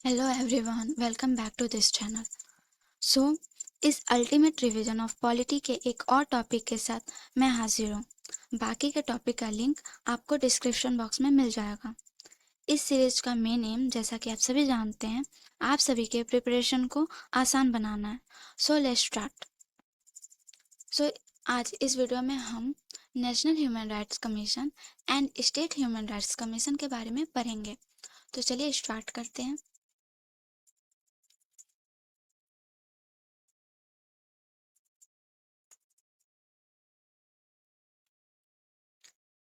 Hello everyone, welcome back to this channel. So इस ultimate revision of polity के एक और टॉपिक के साथ मैं हाजिर हूँ। बाकी के टॉपिक का लिंक आपको डिस्क्रिप्शन बॉक्स में मिल जाएगा। इस सीरीज का मेन एम, जैसा कि आप सभी जानते हैं, आप सभी के प्रिपरेशन को आसान बनाना है। So let's start. सो आज इस वीडियो में हम national human rights commission and state human rights commission के बारे में पढ़ेंगे। तो चलिए स्टार्ट करते हैं।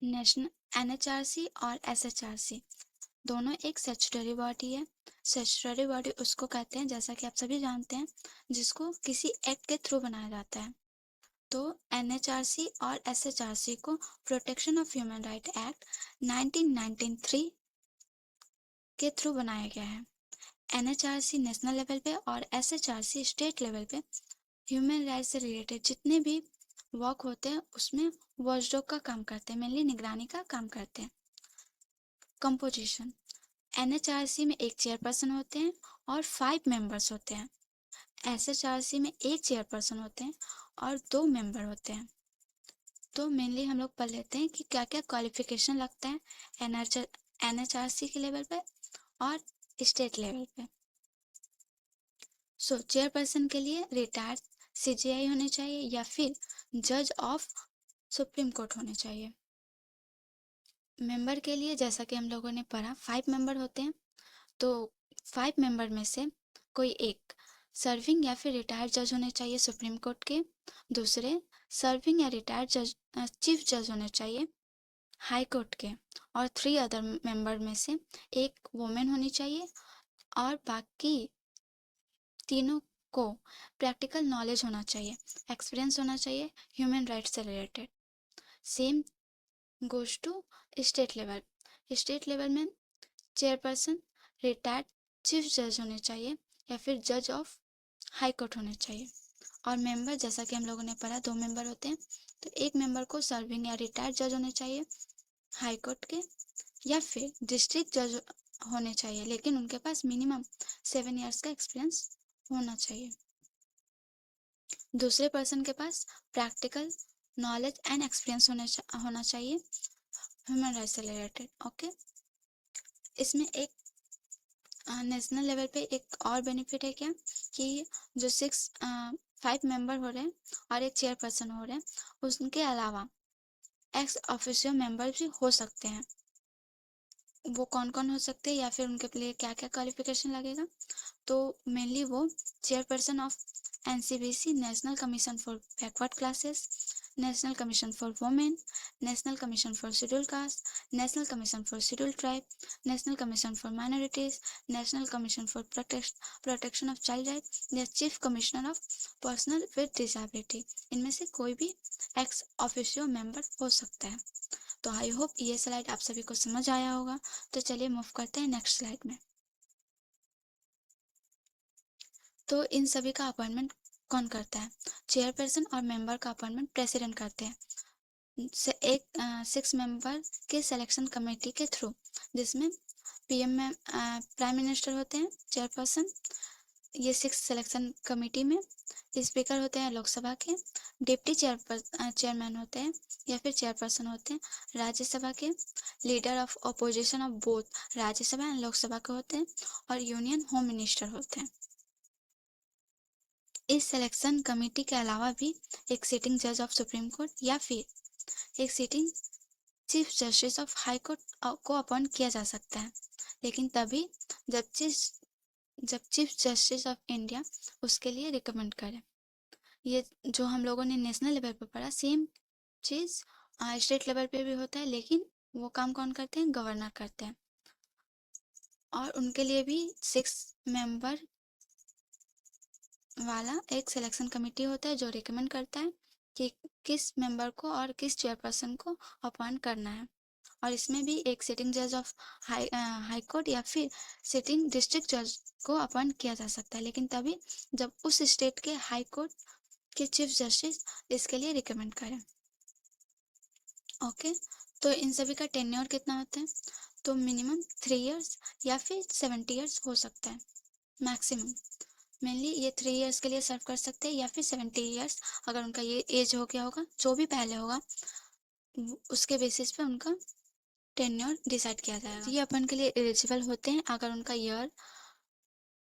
नेशनल एनएचआरसी और एसएचआरसी दोनों एक स्टैट्यूटरी बॉडी है। स्टैट्यूटरी बॉडी उसको कहते हैं, जैसा कि आप सभी जानते हैं, जिसको किसी एक्ट के थ्रू बनाया जाता है। तो एनएचआरसी और एसएचआरसी को protection of human right act 1993 के थ्रू बनाया गया है। एनएचआरसी नेशनल लेवल पे और एसएचआरसी स्टेट लेवल पे ह्यूमन राइट से रिलेटेड जितने भी वर्क होते हैं उसमें वॉचडॉग का काम करते हैं, मेनली निगरानी का काम करते हैं। कंपोजिशन: एनएचआरसी में एक चेयरपर्सन होते हैं और 5 मेंबर्स होते हैं। एसएचआरसी में एक चेयरपर्सन होते हैं और 2 मेंबर होते हैं। तो मेनली हम लोग पढ़ लेते हैं कि क्या क्या क्वालिफिकेशन लगता है एनएचआरसी के लेवल पे और स्टेट लेवल पे। सो चेयरपर्सन के लिए रिटायर्ड सीजीआई होने चाहिए या फिर जज ऑफ सुप्रीम कोर्ट होने चाहिए। मेंबर के लिए, जैसा कि हम लोगों ने पढ़ा, 5 मेंबर होते हैं। तो 5 मेंबर में से कोई एक सर्विंग या फिर रिटायर्ड जज होने चाहिए सुप्रीम कोर्ट के। दूसरे सर्विंग या रिटायर्ड जज चीफ जज होने चाहिए हाई कोर्ट के। और 3 अदर मेंबर में से एक वुमेन होनी चाहिए और बाकी तीनों को प्रैक्टिकल नॉलेज होना चाहिए, एक्सपीरियंस होना चाहिए ह्यूमन राइट्स से related. Same goes to state level. State level में चेयरपर्सन रिटायर्ड चीफ जज होने चाहिए या फिर जज ऑफ हाई कोर्ट होने चाहिए। और मेंबर, जैसा कि हम लोगों ने पढ़ा, 2 मेंबर होते हैं। तो एक मेंबर को सर्विंग या रिटायर्ड जज होने चाहिए हाई कोर्ट के या फिर डिस्ट्रिक्ट जज होने चाहिए, लेकिन उनके पास मिनिमम 7 इयर्स का एक्सपीरियंस होना चाहिए। दूसरे पर्सन के पास प्रैक्टिकल नॉलेज एंड एक्सपीरियंस होना चाहिए ह्यूमन राइट्स से रिलेटेड। ओके, इसमें एक नेशनल लेवल पे एक और बेनिफिट है क्या कि जो 5 मेंबर हो रहे हैं और एक चेयरपर्सन हो रहे हैं, उनके अलावा एक्स ऑफिशियल मेंबर भी हो सकते हैं। वो कौन कौन हो सकते हैं या फिर उनके लिए क्या क्या क्वालिफिकेशन लगेगा? तो मेनली वो chairperson of NCBC, national commission for backward classes, national commission for women, national commission for schedule caste, national commission for schedule tribe, national commission for minorities, national commission for protection of child right या chief commissioner of personal with disability. इनमें से कोई भी ex officio member हो सकता है। तो I hope ये स्लाइड आप सभी को समझ आया होगा। तो चलिए मूव करते हैं नेक्स्ट स्लाइड में। तो इन सभी का अपॉइंटमेंट कौन करता है? चेयरपर्सन और मेंबर का अपॉइंटमेंट प्रेसिडेंट करते हैं एक 6 मेंबर के सिलेक्शन कमेटी के थ्रू, जिसमें पीएम में प्राइम मिनिस्टर होते हैं चेयरपर्सन। ये 6 सिलेक्शन कमेटी में स्पीकर होते हैं लोकसभा के, डिप्टी चेयरमैन होते हैं या फिर चेयरपर्सन होते हैं राज्यसभा के, leader of opposition of both Rajya Sabha and Lok Sabha के होते हैं और यूनियन होम मिनिस्टर होते हैं। इस सिलेक्शन कमेटी के अलावा भी एक सिटिंग जज ऑफ सुप्रीम कोर्ट या फिर एक sitting chief justice of high court को अपॉइंट किया जा सकता है, लेकिन तभी जब चीफ जस्टिस ऑफ इंडिया उसके लिए रिकमेंड करे। ये जो हम लोगों ने नेशनल लेवल पर पढ़ा, सेम चीज स्टेट लेवल पे भी होता है, लेकिन वो काम कौन करते हैं? गवर्नर करते हैं। और उनके लिए भी 6 मेंबर वाला एक सिलेक्शन कमेटी होता है जो रिकमेंड करता है कि किस मेंबर को और किस चेयरपर्सन को अपॉइंट करना है। और इसमें भी एक सिटिंग जज ऑफ हाई कोर्ट या फिर सिटिंग डिस्ट्रिक्ट जज को अपॉइंट किया जा सकता है, लेकिन तभी जब उस स्टेट के हाई कोर्ट के चीफ जस्टिस इसके लिए रिकमेंड करें। ओके, तो इन सभी का टेन्योर कितना होता है? तो मिनिमम 3 इयर्स या फिर 70 इयर्स हो सकता है मैक्सिमम। मेनली ये 3 इयर्स के लिए सर्व कर सकते हैं या फिर 70 इयर्स, अगर उनका ये एज हो गया होगा, जो भी पहले होगा उसके बेसिस पे उनका टेन्योर डिसाइड किया जाएगा। ये अपन के लिए एलिजिबल होते हैं अगर उनका ईयर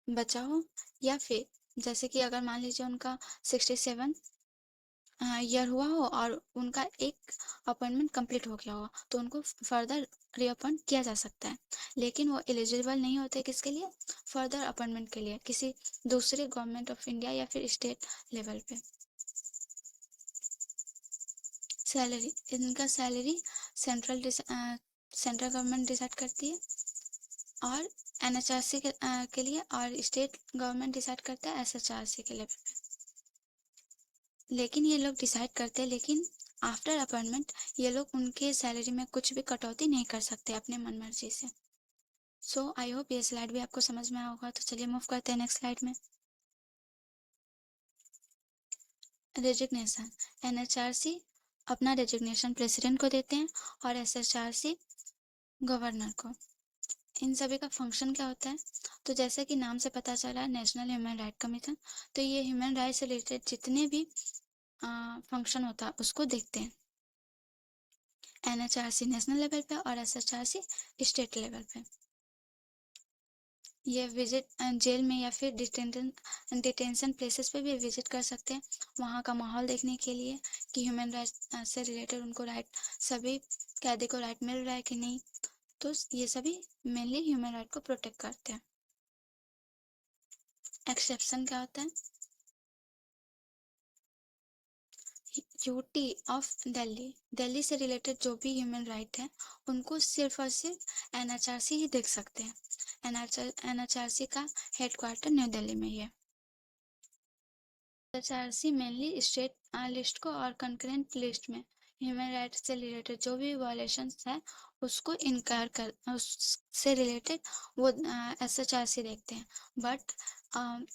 बचा हो, या फिर जैसे कि अगर मान लीजिए उनका 67 ईयर हुआ हो और उनका एक अपॉइंटमेंट कंप्लीट हो गया हो, तो उनको फर्दर रीअपॉइंट किया जा सकता है। लेकिन वो एलिजिबल नहीं होते किसके लिए, फर्दर अपॉइंटमेंट के लिए किसी दूसरे गवर्नमेंट ऑफ इंडिया या फिर स्टेट लेवल पे। सैलरी, इनका सैलरी सेंट्रल गवर्नमेंट डिसाइड करती है, और एनएचआरसी के लिए, और स्टेट गवर्नमेंट डिसाइड करता है एसएचआरसी के लेवल पे। लेकिन ये लोग डिसाइड करते हैं, लेकिन आफ्टर अपॉइंटमेंट ये लोग उनके सैलरी में कुछ भी कटौती नहीं कर सकते अपने मनमर्जी से। सो आई होप ये स्लाइड भी आपको समझ में आया होगा। तो चलिए मूव करते हैं नेक्स्ट स्लाइड में। रेजिग्नेशन, एनएचआरसी अपना रेजिग्नेशन प्रेसिडेंट को देते हैं और एसएचआरसी गवर्नर को। इन सभी का फंक्शन क्या होता है, तो जैसे कि नाम से पता चला, नेशनल ह्यूमन राइट कमीशन, तो ये ह्यूमन राइट से रिलेटेड जितने भी फंक्शन होता है उसको देखते हैं। एनएचआरसी नेशनल लेवल पे और एसएचआरसी स्टेट लेवल पे। ये विजिट जेल में या फिर डिटेंशन प्लेसेस पे भी विजिट कर सकते हैं, वहाँ का माहौल देखने के लिए कि ह्यूमन राइट से रिलेटेड उनको राइट, सभी कैदी को राइट मिल रहा है कि नहीं। तो ये सभी मेनली ह्यूमन राइट को प्रोटेक्ट करते हैं। एक्सेप्शन क्या होता है, यूटी ऑफ दिल्ली, दिल्ली से रिलेटेड जो भी ह्यूमन राइट है उनको सिर्फ और सिर्फ एनएचआरसी ही देख सकते हैं। एनएचआरसी का हेडक्वार्टर न्यू दिल्ली में ही है। एनएचआरसी मेनली स्टेट लिस्ट को और कंकरेंट लिस्ट में ह्यूमन राइट्स से रिलेटेड जो भी वायलेशंस है उसको इनकार कर, उससे रिलेटेड वो एसएचआरसी देखते हैं। बट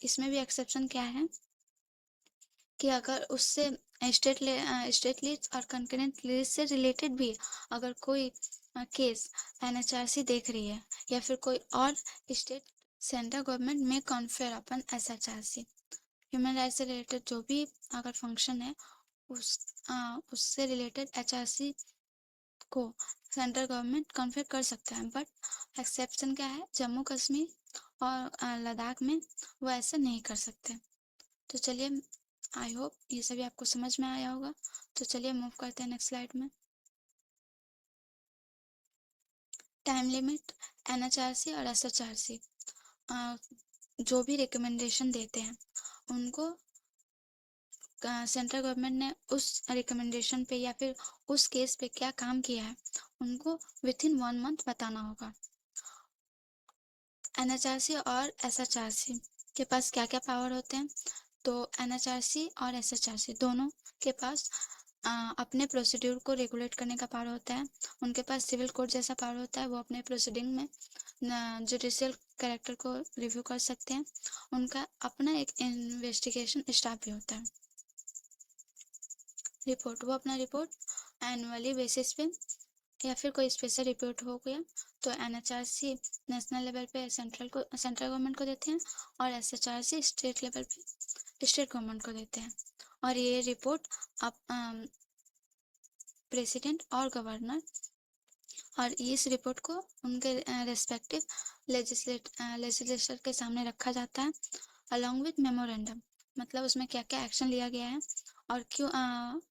इसमें भी एक्सेप्शन क्या है कि अगर उससे स्टेट लिस्ट और कंकरेंट लिस्ट से रिलेटेड भी अगर कोई केस एनएचआरसी देख रही है, या फिर कोई और स्टेट, सेंट्रल गवर्नमेंट में कॉन्फेयर अपन एसएचआरसी, ह्यूमन राइट से रिलेटेड जो भी अगर फंक्शन है उससे रिलेटेड एचआरसी को सेंट्रल गवर्नमेंट कॉन्फेयर कर सकता है। बट एक्सेप्शन क्या है, जम्मू कश्मीर और लद्दाख में वो ऐसा नहीं कर सकते। तो चलिए, आई होप ये सभी आपको समझ में आया होगा। तो चलिए मूव करते हैं नेक्स्ट स्लाइड में। टाइम लिमिट, एनएचआरसी और एसएचआरसी जो भी रिकमेंडेशन देते हैं उनको सेंट्रल गवर्नमेंट ने उस रिकमेंडेशन पे या फिर उस केस पे क्या काम किया है उनको विथ इन 1 मंथ बताना होगा। एनएचआरसी और एसएचआरसी के पास क्या क्या पावर होते हैं, तो एनएचआरसी और एसएचआरसी दोनों के पास अपने प्रोसीड्यूर को रेगुलेट करने का पावर होता है। उनके पास सिविल कोड जैसा पावर होता है, वो अपने प्रोसीडिंग में जुडिशियल कैरेक्टर को रिव्यू कर सकते हैं। उनका अपना एक इन्वेस्टिगेशन स्टाफ भी होता है। रिपोर्ट, वो अपना रिपोर्ट एनुअली बेसिस पे या फिर कोई स्पेशल रिपोर्ट हो गया तो एनएचआरसी नेशनल लेवल पे सेंट्रल गवर्नमेंट को देते हैं, और एसएचआरसी स्टेट लेवल पे स्टेट गवर्नमेंट को देते हैं। और ये रिपोर्ट अब प्रेसिडेंट और गवर्नर, और इस रिपोर्ट को उनके रेस्पेक्टिव लेजिस्लेचर के सामने रखा जाता है अलॉन्ग विथ मेमोरेंडम, मतलब उसमें क्या क्या एक्शन लिया गया है और क्यों,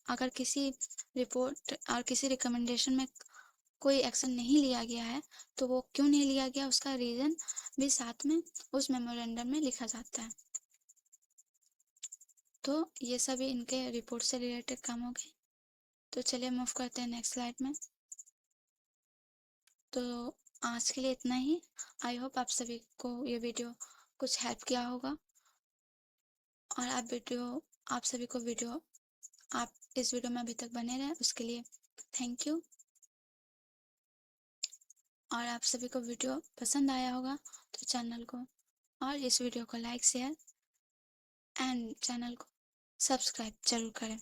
अगर किसी रिपोर्ट और किसी रिकमेंडेशन में कोई एक्शन नहीं लिया गया है तो वो क्यों नहीं लिया गया, उसका रीजन भी साथ में उस मेमोरेंडम में लिखा जाता है। तो ये सभी इनके रिपोर्ट से रिलेटेड काम हो गए। तो चलिए मूव करते हैं नेक्स्ट स्लाइड में। तो आज के लिए इतना ही। आई होप आप सभी को ये वीडियो कुछ हेल्प किया होगा, और आप सभी को वीडियो, आप इस वीडियो में अभी तक बने रहे उसके लिए थैंक यू। और आप सभी को वीडियो पसंद आया होगा तो चैनल को और इस वीडियो को लाइक, शेयर एंड चैनल को सब्सक्राइब जरूर करें।